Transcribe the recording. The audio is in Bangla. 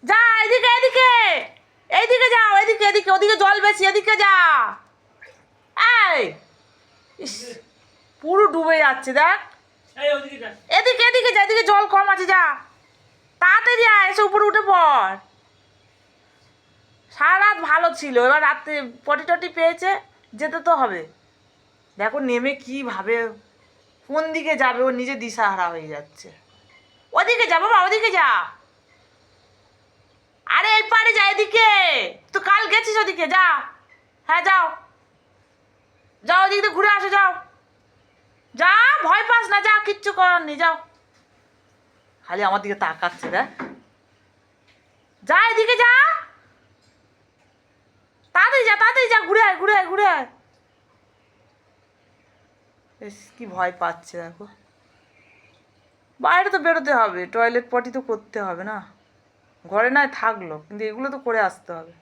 যা এদিকে এদিকে, এইদিকে যাও, এদিকে এদিকে, ওদিকে জল বেশি, এদিকে যা। এই ইস, পুরো ডুবে যাচ্ছে দেখ। এদিকে এদিকে যা, এদিকে জল কম আছে, যা তাড়াতাড়ি আয়, এসে উপরে উঠে পড়। সারা রাত ভালো ছিল, এবার রাত্রে পটি টটি পেয়েছে, যেতে তো হবে। দেখো নেমে কীভাবে কোন দিকে যাবে, ও নিজে দিশাহারা হয়ে যাচ্ছে। ওদিকে যা বাবা, ওদিকে যা। আরে এই পারে যা, এদিকে তো কাল গেছিস ওদিকে, যা। হ্যাঁ যাও যাও, ওদিক দিয়ে ঘুরে আসো, যাও যা, ভয় পাস না, যা, কিচ্ছু করার নেই, যাও। খালি আমার দিকে তাকাচ্ছে দেখ। যা এদিকে যা, তাড়াতাড়ি যা, তাড়াতাড়ি যা, ঘুরে আয়, ঘুরে আয়, ঘুরে আয়। বেশ কি ভয় পাচ্ছে দেখো। বাইরে তো বেরোতে হবে, টয়লেট পটি তো করতে হবে না, ঘরে নয় থাকলো, কিন্তু এগুলো তো করে আসতে হবে।